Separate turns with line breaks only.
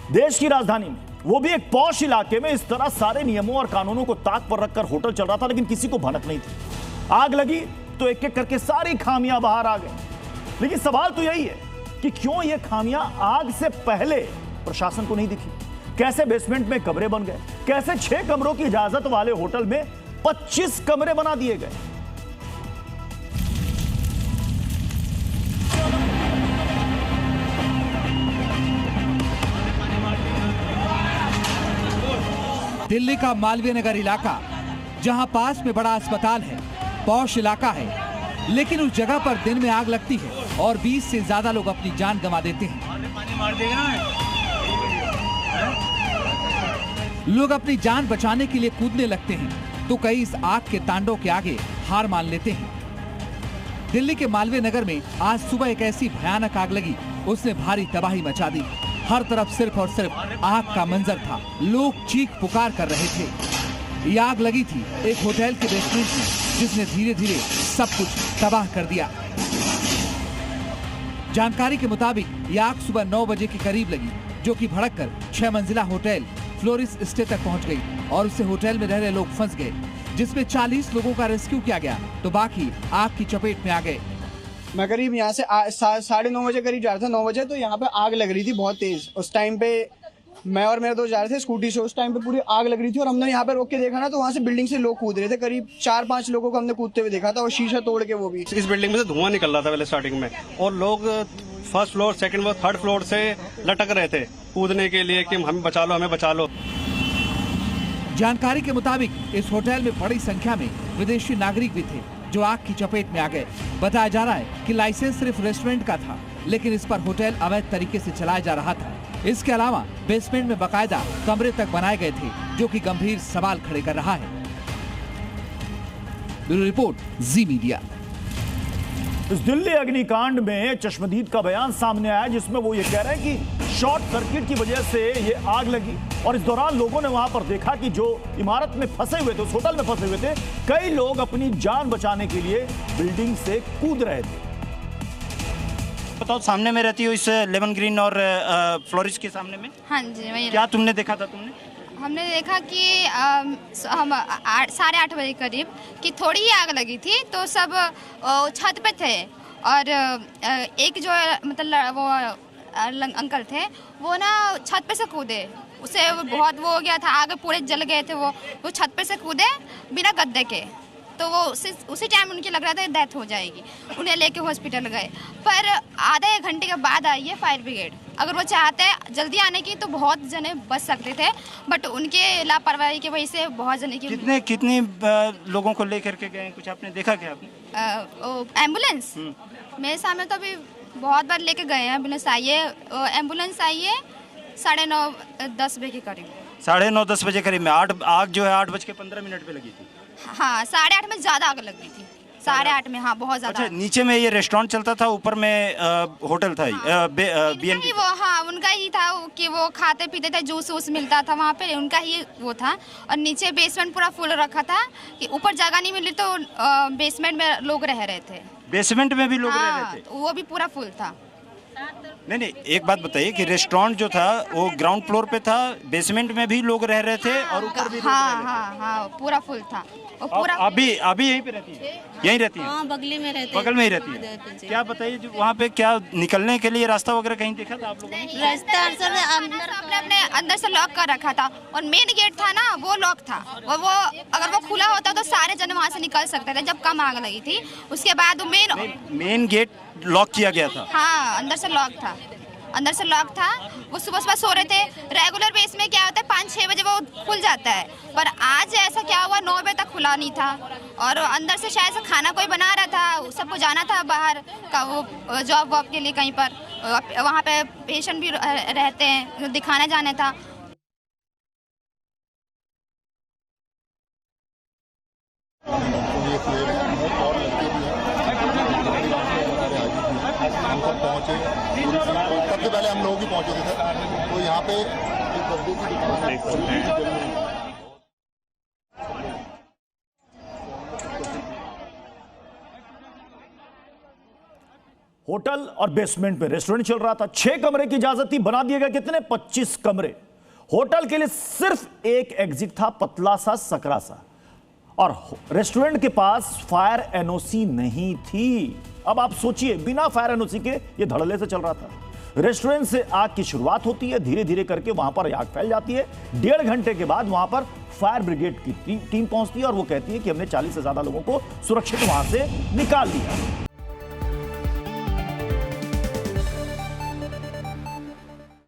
देश की राजधानी में, वो भी एक पॉश इलाके में, इस तरह सारे नियमों और कानूनों को ताक पर रखकर होटल चल रहा था, लेकिन किसी को भनक नहीं थी। आग लगी तो एक एक करके सारी खामियां बाहर आ गई। लेकिन सवाल तो यही है कि क्यों ये खामियां आग से पहले प्रशासन को नहीं दिखी? कैसे बेसमेंट में कमरे बन गए? कैसे 6 कमरों की इजाजत वाले होटल में 25 कमरे बना दिए गए?
दिल्ली का मालवीय नगर इलाका, जहां पास में बड़ा अस्पताल है, पॉश इलाका है, लेकिन उस जगह पर दिन में आग लगती है और 20 से ज्यादा लोग अपनी जान गंवा देते हैं। लोग अपनी जान बचाने के लिए कूदने लगते हैं तो कई इस आग के तांडव के आगे हार मान लेते हैं। दिल्ली के मालवीय नगर में आज सुबह एक ऐसी भयानक आग लगी, उसने भारी तबाही मचा दी। हर तरफ सिर्फ और सिर्फ आग का मंजर था। लोग चीख पुकार कर रहे थे। ये आग लगी थी एक होटल के बेसमेंट में, जिसने धीरे धीरे सब कुछ तबाह कर दिया। जानकारी के मुताबिक ये आग सुबह 9 बजे के करीब लगी, जो कि भड़ककर 6 मंजिला होटल फ्लोरिस स्टे तक पहुंच गई और उससे होटल में रह रहे लोग फंस गए, जिसमें 40 लोगों का रेस्क्यू किया गया तो बाकी आग की चपेट में आ गए।
मैं करीब यहाँ से 9:30 बजे करीब जा रहा था। 9 बजे तो यहाँ पे आग लग रही थी बहुत तेज। उस टाइम पे मैं और मेरे दोस्त जा रहे थे स्कूटी से। उस टाइम पे पूरी आग लग रही थी और हमने यहाँ पे रोक के देखा ना, तो वहाँ से बिल्डिंग से लोग कूद रहे थे। करीब 4-5 लोगों को हमने कूदते हुए देखा था, और शीशा तोड़ के वो भी।
इस बिल्डिंग में से धुआं निकल रहा था पहले स्टार्टिंग में, और लोग first floor, second floor, third floor से लटक रहे थे कूदने के लिए कि हमें बचा लो, हमें बचा लो।
जानकारी के मुताबिक इस होटल में बड़ी संख्या में विदेशी नागरिक भी थे, जो आग की चपेट में आ गए। बताया जा रहा है कि लाइसेंस सिर्फ रेस्टोरेंट का था, लेकिन इस पर होटल अवैध तरीके से चलाया जा रहा था। इसके अलावा बेसमेंट में बकायदा कमरे तक बनाए गए थे, जो कि गंभीर सवाल खड़े कर रहा है। ब्यूरो रिपोर्ट, जी मीडिया।
इस दिल्ली अग्निकांड में चश्मदीद का बयान सामने आया, जिसमें वो ये कह रहे हैं कि शॉर्ट सर्किट की वजह से ये आग लगी, और इस दौरान लोगों ने वहां पर देखा कि जो इमारत में फंसे हुए थे, उस होटल में फंसे हुए थे, कई लोग अपनी जान बचाने के लिए बिल्डिंग से कूद रहे थे।
बताओ, सामने में रहती हो इस लेमन ग्रीन और फ्लोरिस के सामने में?
हाँ जी, वही।
क्या तुमने देखा था?
हमने देखा कि हम 8:30 बजे करीब कि थोड़ी ही आग लगी थी, तो सब छत पे थे, और एक जो मतलब वो अंकल थे, वो ना छत पे से कूदे। उसे बहुत वो हो गया था, आगे पूरे जल गए थे। वो छत पे से कूदे बिना गद्दे के, तो वो उसी टाइम उनकी लग रहा था डेथ हो जाएगी। उन्हें लेके हॉस्पिटल गए, पर आधे 1 घंटे के बाद आई है फायर ब्रिगेड। अगर वो चाहते जल्दी आने की तो बहुत जने बच सकते थे, बट उनके लापरवाही की वजह से बहुत जने की।
कितने लोगों को लेकर के गए, कुछ आपने देखा क्या?
एम्बुलेंस मेरे सामने तो अभी बहुत बार लेके गए हैं। एम्बुलेंस आई है 9:30-10 बजे के करीब।
9:30-10 बजे करीब में आग जो है 8:15 पे लगी थी।
हाँ, 8:30 में ज्यादा आग लग गई थी। 8:30 में, हाँ, बहुत ज्यादा।
अच्छा, नीचे में ये रेस्टोरेंट चलता था, ऊपर में होटल था।
हाँ, B&B वो, हाँ, उनका ही था कि वो खाते पीते थे, जूस वूस मिलता था वहाँ पे, उनका ही वो था। और नीचे बेसमेंट पूरा फुल रखा था कि ऊपर जगह नहीं मिली, तो बेसमेंट में लोग रह रहे थे।
बेसमेंट में भी लोग रह रहे थे?
वो भी पूरा फुल था।
नहीं, एक बात बताइए कि रेस्टोरेंट जो था वो ग्राउंड फ्लोर पे था, बेसमेंट में भी लोग रह रहे थे, और ऊपर भी
हाँ, पूरा फुल था। और पूरा
अभी यहीं पे रहती है? यहीं रहती है?
हाँ, बगल में रहती है।
बगल में ही रहती है। क्या बताइए, जो वहाँ पे क्या निकलने के लिए रास्ता वगैरह कहीं देखा था आप लोगों ने?
रास्ता
अपने अंदर से लॉक कर रखा था, और मेन गेट था ना, वो लॉक था। और वो अगर वो खुला होता तो सारे जन वहाँ से निकल सकते थे जब कम आग लगी थी। उसके बाद
मेन गेट लॉक किया गया था?
हाँ, अंदर से लॉक था। वो सुबह सो रहे थे। रेगुलर बेस में क्या होता है, 5-6 बजे वो खुल जाता है, पर आज ऐसा क्या हुआ, 9 बजे तक खुला नहीं था। और अंदर से शायद से खाना कोई बना रहा था, सबको जाना था बाहर का, वो जॉब वॉब के लिए कहीं पर। वहाँ पे पेशेंट भी रहते हैं, दिखाने जाने था।
सबसे पहले हम लोग ही पहुंचे थे सर, तो यहाँ पे एक गद्दे की दुकान।
होटल और बेसमेंट में रेस्टोरेंट चल रहा था। 6 कमरे की इजाजत थी, बना दिए गए कितने? 25 कमरे। होटल के लिए सिर्फ एक एग्जिट था, पतला सा, सकरा सा, और रेस्टोरेंट के पास फायर एनओसी नहीं थी। अब आप सोचिए, बिना फायर एनओसी के ये धड़ल्ले से चल रहा था। रेस्टोरेंट से आग की शुरुआत होती है, धीरे धीरे करके वहां पर आग फैल जाती है। 1.5 घंटे के बाद वहां पर फायर ब्रिगेड की टीम पहुंचती है और वो कहती है कि हमने 40 से ज्यादा लोगों को सुरक्षित वहां से निकाल लिया।